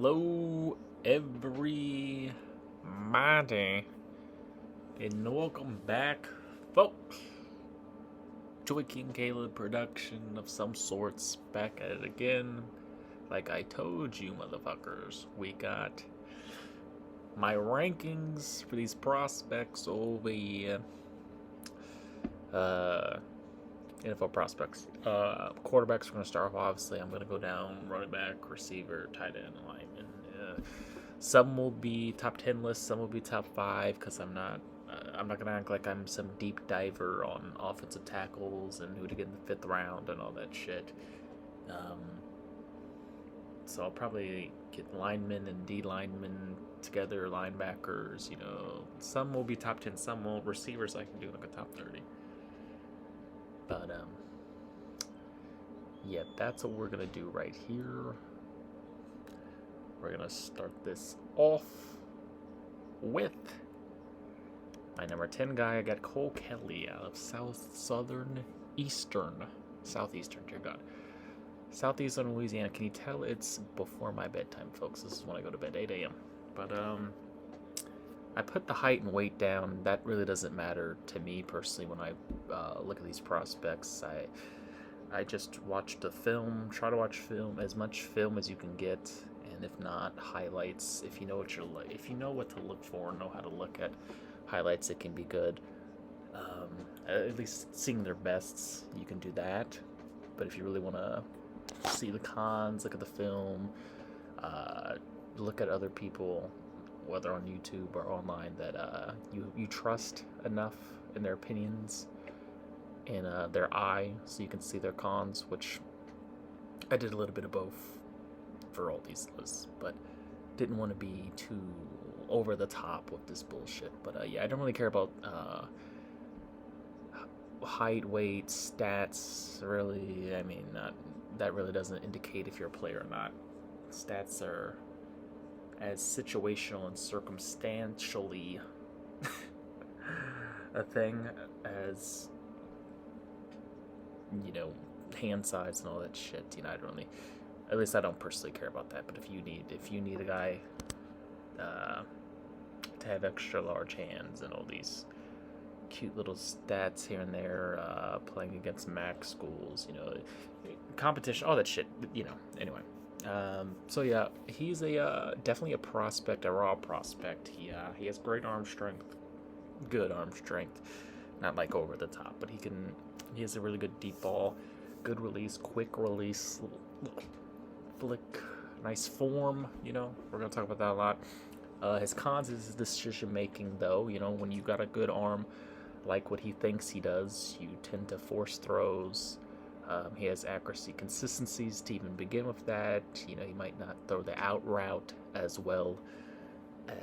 Hello, everybody, and welcome back, folks, to a King Kaleb production of some sorts. Back at it again. Like I told you, motherfuckers, we got my rankings for these prospects over here. NFL prospects. Quarterbacks are going to start off, obviously. I'm going to go down running back, receiver, tight end, lineman. Some will be top 10 lists, some will be top 5, because I'm not going to act like I'm some deep diver on offensive tackles and who to get in the 5th round and all that shit. So I'll probably get linemen and D linemen together, linebackers, Some will be top 10, some will. Receivers I can do like a top 30. But, yeah, that's what we're going to do right here. We're going to start this off with my number 10 guy. I got Cole Kelly out of Southeastern, dear God. Southeastern Louisiana. Can you tell it's before my bedtime, folks? This is when I go to bed, 8 a.m. But, I put the height and weight down. That really doesn't matter to me personally when I look at these prospects. I just watch the film, try to watch as much film as you can get, and if not, highlights. If you know what if you know what to look for, know how to look at highlights, it can be good. At least seeing their bests, you can do that. But if you really want to see the cons, look at the film, look at other people, whether on YouTube or online, that you trust enough in their opinions and their eye, so you can see their cons, which I did a little bit of both for all these lists, but didn't want to be too over the top with this bullshit. But yeah, I don't really care about height, weight, stats, really. I mean, that really doesn't indicate if you're a player or not. Stats are as situational and circumstantially a thing as, hand size and all that shit. I don't really, at least I don't personally care about that. But if you need a guy to have extra large hands and all these cute little stats here and there, playing against MAC schools, competition, all that shit, anyway. So yeah, he's definitely a prospect, a raw prospect. He has great arm strength, good arm strength, not like over the top, but he has a really good deep ball, good release, quick release, flick, nice form. We're gonna talk about that a lot. His cons is his decision making, though. When you got a good arm, like what he thinks he does, you tend to force throws. He has accuracy consistencies to even begin with that. He might not throw the out route as well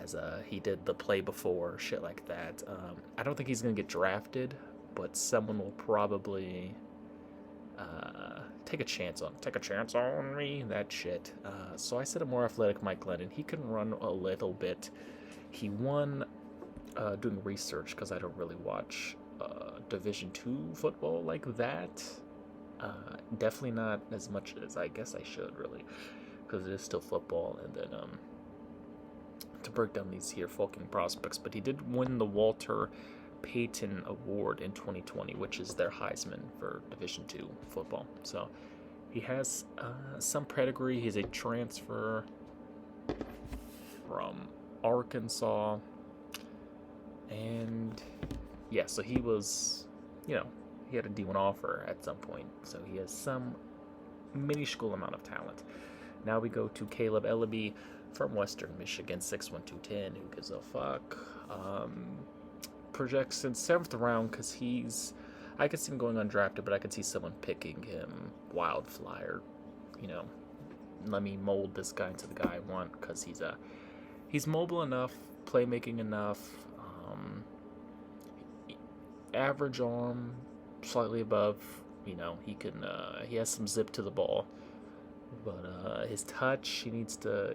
as he did the play before, shit like that. I don't think he's going to get drafted, but someone will probably take a chance on me, that shit. So I said a more athletic Mike Lennon. He can run a little bit. He won doing research, because I don't really watch Division II football like that. Definitely not as much as I guess I should, really, because it is still football. And then to break down these here fucking prospects, but he did win the Walter Payton Award in 2020, which is their Heisman for Division II football. So he has some pedigree. He's a transfer from Arkansas, and yeah, so he was, he had a D1 offer at some point, so he has some minuscule amount of talent. Now we go to Kaleb Ellaby from Western Michigan, 6'1", 210. Who gives a fuck? Projects in 7th round, because I could see him going undrafted, but I could see someone picking him wild flyer. Let me mold this guy into the guy I want, because he's mobile enough, playmaking enough, average arm, slightly above. He has some zip to the ball, but his touch, he needs to,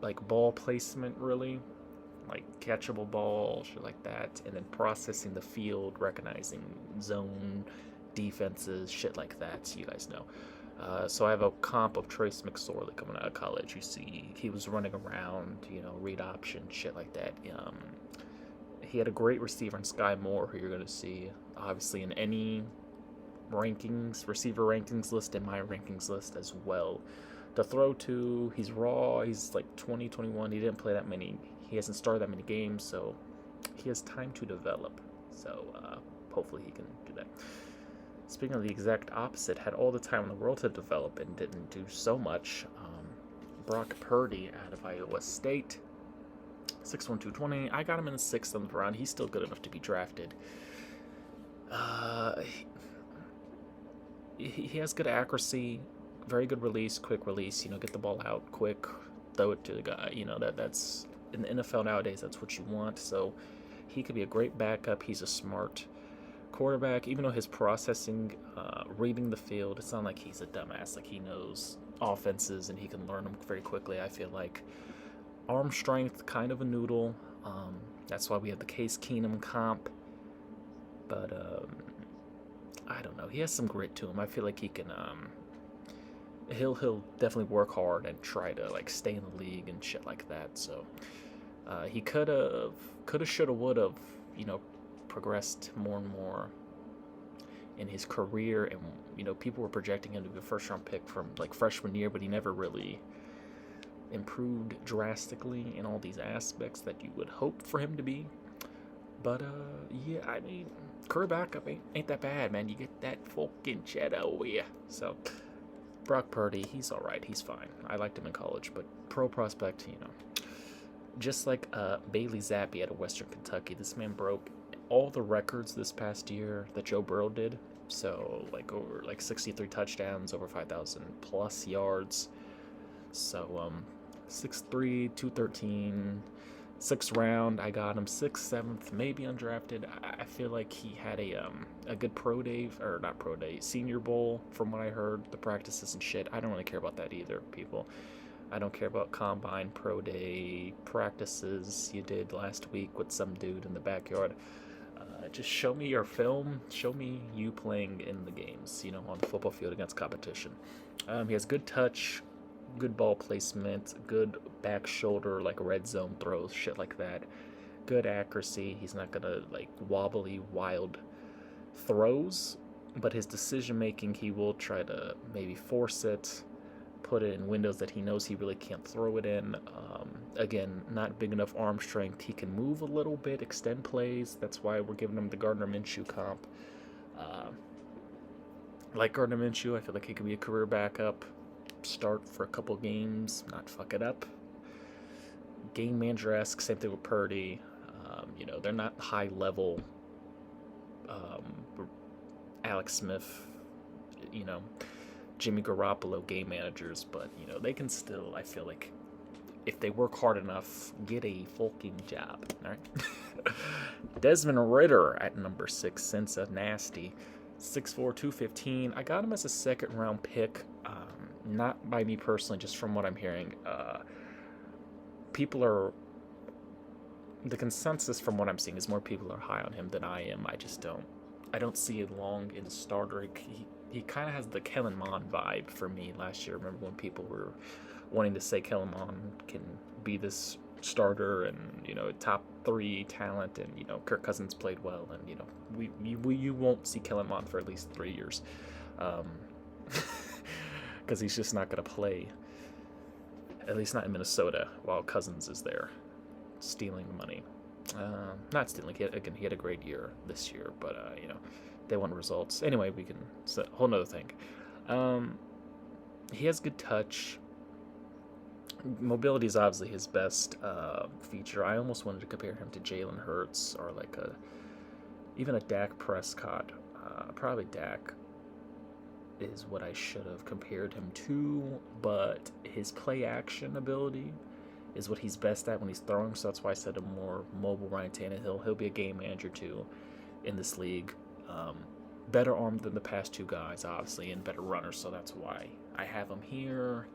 like, ball placement, really, like catchable ball, shit like that, and then processing the field, recognizing zone defenses, shit like that, so you guys know. So I have a comp of Trace McSorley coming out of college. You see, he was running around, read option, shit like that. He had a great receiver in Sky Moore, who you're going to see, obviously, in any receiver rankings list, in my rankings list as well. To throw to, he's raw, he's like 20, 21. He didn't play that many, he hasn't started that many games, so he has time to develop. So hopefully he can do that. Speaking of the exact opposite, had all the time in the world to develop and didn't do so much. Brock Purdy out of Iowa State, 6'1", 220. I got him in the 6th round. He's still good enough to be drafted. He has good accuracy, very good release, quick release. Get the ball out quick, throw it to the guy. That's in the NFL nowadays. That's what you want. So he could be a great backup. He's a smart quarterback, even though his processing, reading the field, it's not like he's a dumbass. Like, he knows offenses and he can learn them very quickly. I feel like arm strength, kind of a noodle. That's why we have the Case Keenum comp. But I don't know. He has some grit to him. I feel like he can. He'll definitely work hard and try to stay in the league and shit like that. So he could have, should have, would have, progressed more and more in his career, and people were projecting him to be a first-round pick from freshman year, but he never really improved drastically in all these aspects that you would hope for him to be. But yeah, I mean, career backup ain't that bad, man. You get that fucking cheddar over you. So Brock Purdy, he's all right, he's fine. I liked him in college, but pro prospect, just like Bailey Zappi out of Western Kentucky, this man broke all the records this past year that Joe Burrow did. So over 63 touchdowns, over 5,000 plus yards. So 6'3", 213, 6th round. I got him 6th, 7th, maybe undrafted. I feel like he had a good pro day, or not pro day, Senior Bowl from what I heard, the practices and shit. I don't really care about that either, people. I don't care about combine, pro day, practices you did last week with some dude in the backyard. Just show me your film. Show me you playing in the games, on the football field against competition. He has good touch, good ball placement, good back shoulder, red zone throws, shit like that. Good accuracy. He's not gonna wobbly, wild throws, but his decision making, he will try to maybe force it, put it in windows that he knows he really can't throw it in. Again, not big enough arm strength. He can move a little bit, extend plays. That's why we're giving him the Gardner Minshew comp. Like Gardner Minshew, I feel like he could be a career backup, start for a couple games, not fuck it up. Game manager-esque, same thing with Purdy. They're not high level Alex Smith, Jimmy Garoppolo game managers, but they can still, I feel like, if they work hard enough, get a fucking job. All right. Desmond Ridder at number 6, Cincinnati, 6'4", 215. I got him as a 2nd round pick, not by me personally, just from what I'm hearing. The consensus from what I'm seeing is more people are high on him than I am. I don't see it long in starter. He kind of has the Kellen Mond vibe for me last year. Remember when people were wanting to say Kellen Mond can be this starter and, top 3 talent, and, Kirk Cousins played well, and, you won't see Kellen Mond for at least 3 years. Because he's just not going to play, at least not in Minnesota, while Cousins is there stealing money. Not stealing. He had a great year this year, but, they want results. Anyway, it's a whole nother thing. He has good touch. Mobility is obviously his best feature. I almost wanted to compare him to Jalen Hurts or even a Dak Prescott. Probably Dak is what I should have compared him to, but his play action ability is what he's best at when he's throwing, so that's why I said a more mobile Ryan Tannehill. He'll be a game manager too in this league. Better armed than the past 2 guys, obviously, and better runner, so that's why I have him here.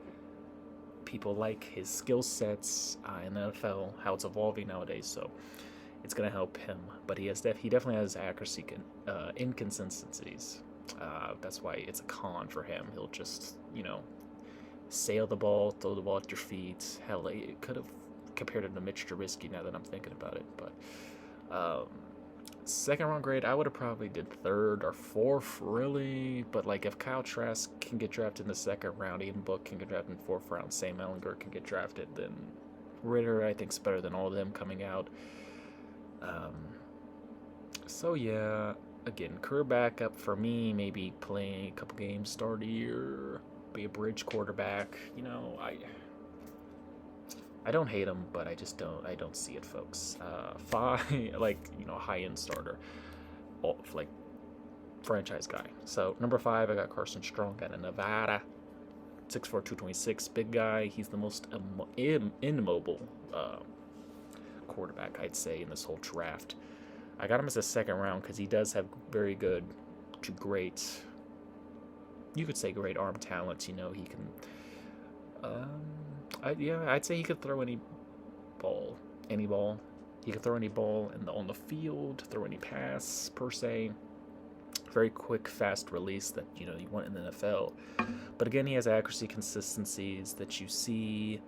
People like his skill sets in the NFL, how it's evolving nowadays, so it's going to help him. But he definitely has accuracy inconsistencies. That's why it's a con for him. He'll just, sail the ball, throw the ball at your feet. Hell, it could have compared him to Mitch Trubisky now that I'm thinking about it. But second round grade, I would have probably did third or fourth, really. But like, if Kyle Trask can get drafted in the second round, Aiden Book can get drafted in the fourth round, Sam Ellinger can get drafted, then Ritter, I think, is better than all of them coming out. So yeah, again, career backup for me, maybe playing a couple games, start a year, be a bridge quarterback. I don't hate him, but I don't see it, folks. Five, like, high end starter, like franchise guy. So number 5, I got Carson Strong out of Nevada, 6'4", 226, big guy. He's the most immobile quarterback, I'd say, in this whole draft. I got him as a second round because he does have very good to great, you could say great arm talent. He can, I'd say he could throw any ball. He could throw any ball on the field, throw any pass per se. Very quick, fast release that you want in the NFL. But again, he has accuracy consistencies that you see.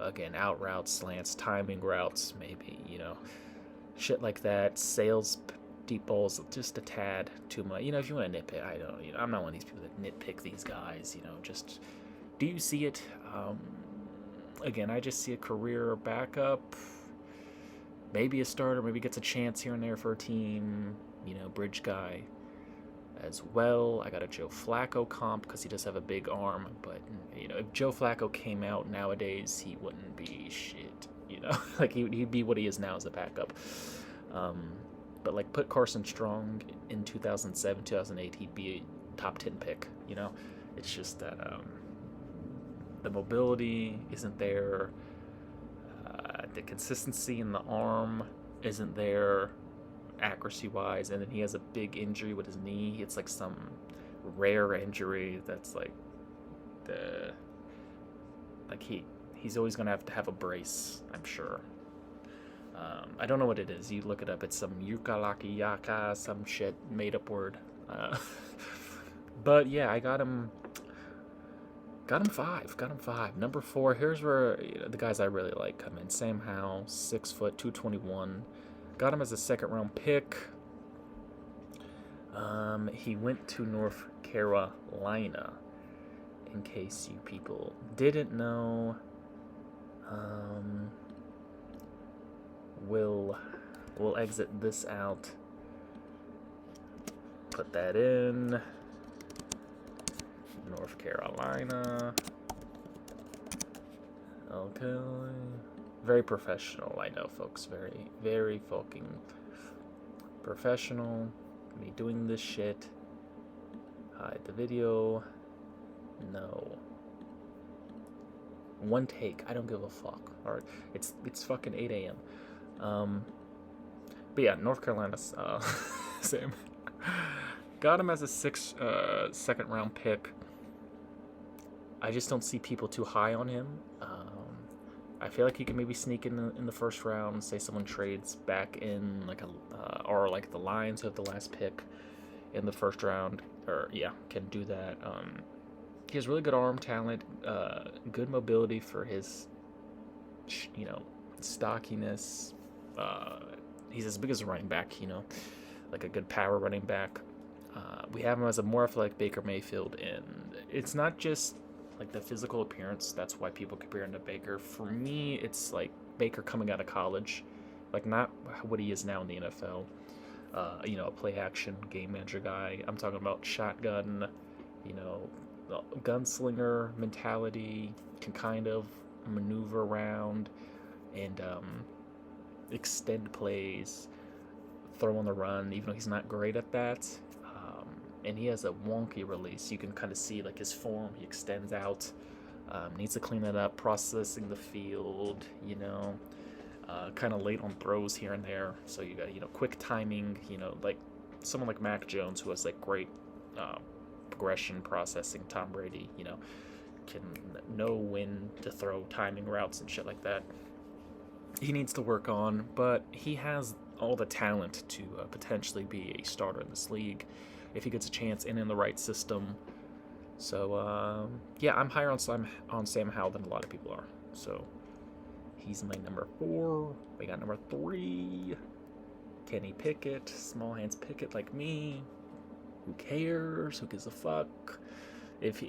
Again, out routes, slants, timing routes, maybe shit like that. Sails deep balls just a tad too much. If you want to nitpick, I'm not one of these people that nitpick these guys. Just do you see it? Again, I just see a career backup, maybe a starter, maybe gets a chance here and there for a team. Bridge guy as well. I got a Joe Flacco comp because he does have a big arm, but if Joe Flacco came out nowadays, he wouldn't be shit. Like he'd be what he is now as a backup. But like, put Carson Strong in 2007, 2008, he'd be a top 10 pick. It's just that the mobility isn't there, the consistency in the arm isn't there, accuracy wise, and then he has a big injury with his knee. It's like some rare injury that's like he's always gonna have a brace, I'm sure. I don't know what it is. You look it up. It's some yukalaki yaka, some shit made up word. But yeah, I got him 5. Number 4. Here's where the guys I really like come in. Sam Howell, 6 foot, 221. Got him as a second round pick. He went to North Carolina, in case you people didn't know. We'll exit this out. Put that in. North Carolina. Okay. Very professional, I know, folks. Very, very fucking professional. Me doing this shit. Hide the video. No. One take. I don't give a fuck. Alright. It's fucking 8 a.m. But yeah, North Carolina's same. Got him as a second round pick. I just don't see people too high on him. I feel like he can maybe sneak in the first round. Say someone trades back in or like the Lions who have the last pick in the first round, or can do that. He has really good arm talent, good mobility for his, stockiness. He's as big as a running back, like a good power running back. We have him as a more athletic Baker Mayfield, and it's not just like the physical appearance. That's why people compare him to Baker. For me, it's like Baker coming out of college, like not what he is now in the NFL. A play action game manager guy. I'm talking about shotgun, gunslinger mentality, can kind of maneuver around and extend plays, throw on the run, even though he's not great at that. And he has a wonky release. You can kind of see like his form. He extends out. Needs to clean that up. Processing the field. Kind of late on throws here and there. So you got quick timing. Like someone like Mac Jones, who has like great progression processing. Tom Brady. Can know when to throw timing routes and shit like that. He needs to work on, but he has all the talent to potentially be a starter in this league. if he gets a chance and in the right system. So, yeah, I'm higher on Sam Howell than a lot of people are. So, he's my number 4. We got number 3. Kenny Pickett, small hands Pickett like me. Who cares? Who gives a fuck? If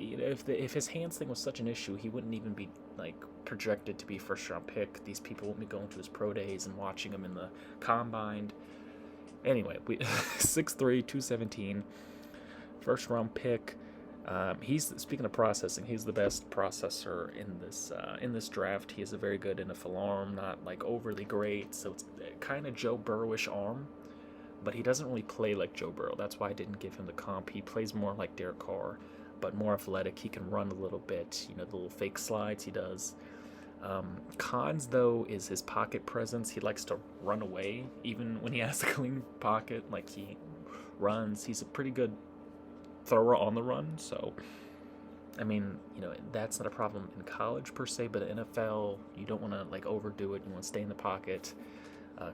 his hands thing was such an issue, he wouldn't even be like projected to be first round pick. These people won't be going to his pro days and watching him in the combine. Anyway, 6'3", 217, first round pick. He's, speaking of processing, he's the best processor in this draft. He has a very good NFL arm, not like overly great, so it's kind of Joe Burrowish arm, but he doesn't really play like Joe Burrow. That's why I didn't give him the comp. He plays more like Derek Carr, but more athletic. He can run a little bit, the little fake slides he does. Cons, though, is his pocket presence. He likes to run away, even when he has a clean pocket. Like, he runs. He's a pretty good thrower on the run, so, I mean, that's not a problem in college, per se, but in NFL, you don't want to, like, overdo it. You want to stay in the pocket.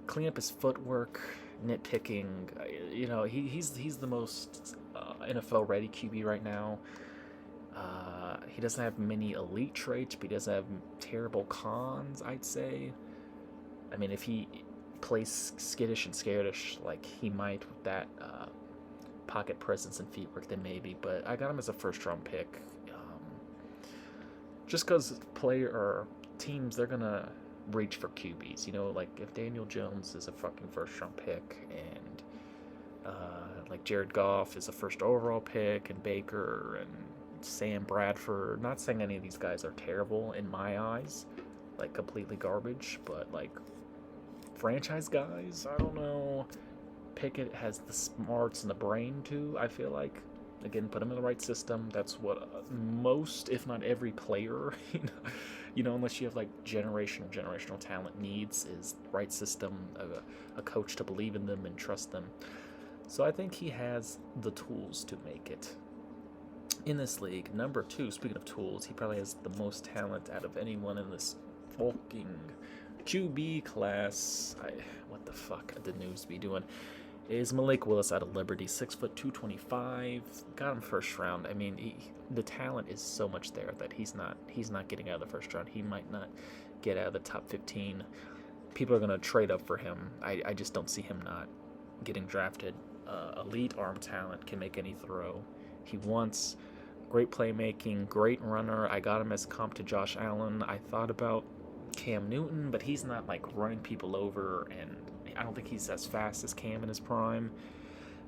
Clean up his footwork, nitpicking. He's the most NFL-ready QB right now. He doesn't have many elite traits, but he doesn't have terrible cons, I'd say. I mean, if he plays skittish and scaredish like he might with that pocket presence and feet work, then maybe. But I got him as a first-round pick. Just because teams, they're going to reach for QBs. Like if Daniel Jones is a fucking first-round pick and like Jared Goff is a first overall pick and Baker and Sam Bradford. Not saying any of these guys are terrible in my eyes, like completely garbage, but like franchise guys, I don't know. Pickett has the smarts and the brain too, I feel like. Again, put him in the right system. That's what most, if not every player, unless you have like generational talent needs, is the right system, a coach to believe in them and trust them. So I think he has the tools to make it. In this league, number 2, speaking of tools, he probably has the most talent out of anyone in this fucking QB class. What the fuck the news be doing? Is Malik Willis out of Liberty, 6', 225. Got him first round. I mean, the talent is so much there that he's not getting out of the first round. He might not get out of the top 15. People are gonna trade up for him. I just don't see him not getting drafted. Elite arm talent, can make any throw he wants. Great playmaking, great runner. I got him as a comp to Josh Allen. I thought about Cam Newton, but he's not like running people over, and I don't think he's as fast as Cam in his prime.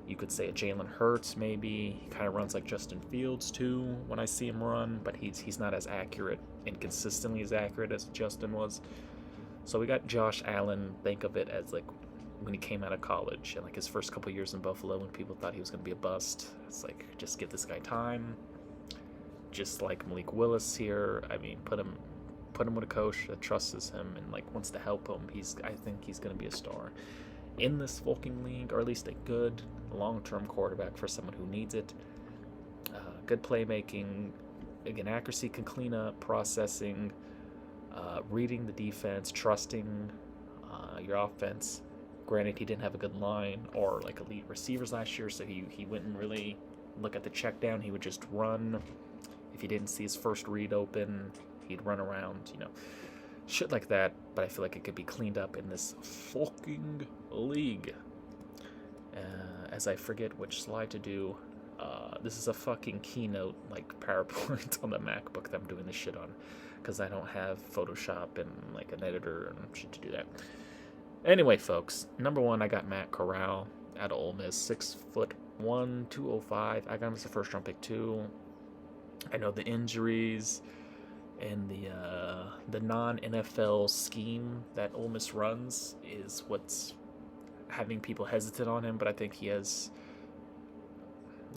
You could say a Jalen Hurts maybe. He kind of runs like Justin Fields too when I see him run, but he's not as accurate and consistently as accurate as Justin was. So we got Josh Allen. Think of it as like when he came out of college and like his first couple years in Buffalo when people thought he was going to be a bust. It's like, just give this guy time. Just like Malik Willis here. I mean, put him with a coach that trusts him and like wants to help him. I think he's going to be a star in this fucking league, or at least a good long-term quarterback for someone who needs it. Good playmaking. Again, accuracy can clean up, processing, reading the defense, trusting your offense. Granted, he didn't have a good line or like elite receivers last year, so he wouldn't really look at the check down. He would just run. If he didn't see his first read open, he'd run around, shit like that. But I feel like it could be cleaned up in this fucking league. As I forget which slide to do, this is a fucking keynote, like PowerPoint on the MacBook that I'm doing this shit on, because I don't have Photoshop and like an editor and shit to do that. Anyway, folks, number 1, I got Matt Corral out of Ole Miss, 6'1", 205. I got him as a first round pick too. I know the injuries and the non-NFL scheme that Ole Miss runs is what's having people hesitant on him, but I think he has,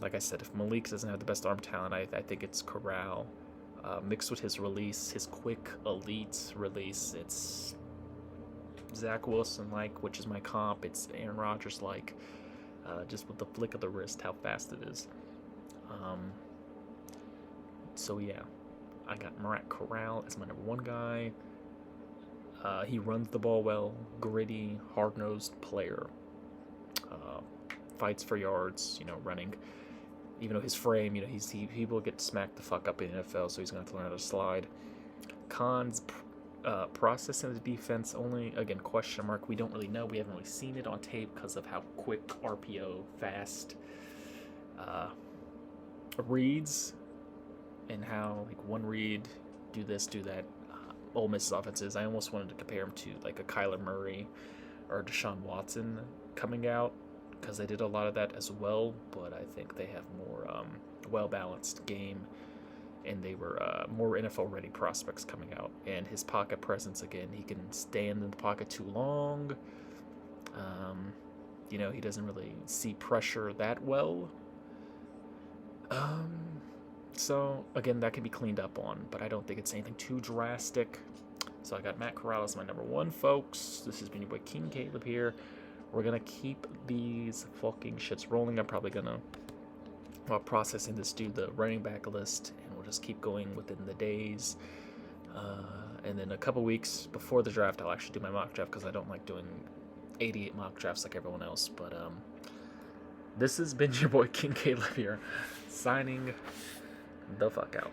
like I said, if Malik doesn't have the best arm talent, I think it's Corral. Mixed with his release, his quick elite release, it's Zach Wilson-like, which is my comp. It's Aaron Rodgers-like, just with the flick of the wrist, how fast it is. So yeah, I got Matt Corral as my number 1 guy. He runs the ball well, gritty, hard-nosed player. Fights for yards, running. even though his frame, he will get smacked the fuck up in the NFL, so he's gonna have to learn how to slide. Cons, processing the defense, only, again, question mark. We don't really know. We haven't really seen it on tape because of how quick RPO, fast reads, and how like one read, do this, do that. Ole Miss's offenses. I almost wanted to compare him to like a Kyler Murray or Deshaun Watson coming out, because they did a lot of that as well, but I think they have more well-balanced game, and they were more NFL-ready prospects coming out. And his pocket presence, again, he can stand in the pocket too long. He doesn't really see pressure that well. So, again, that can be cleaned up on, but I don't think it's anything too drastic. So I got Matt Corral as my number one, folks. This has been your boy King Kaleb here. We're going to keep these fucking shits rolling. I'm probably going to, while processing this, do the running back list, and we'll just keep going within the days. And then a couple weeks before the draft, I'll actually do my mock draft, because I don't like doing 88 mock drafts like everyone else. But this has been your boy King Kaleb here, signing the fuck out.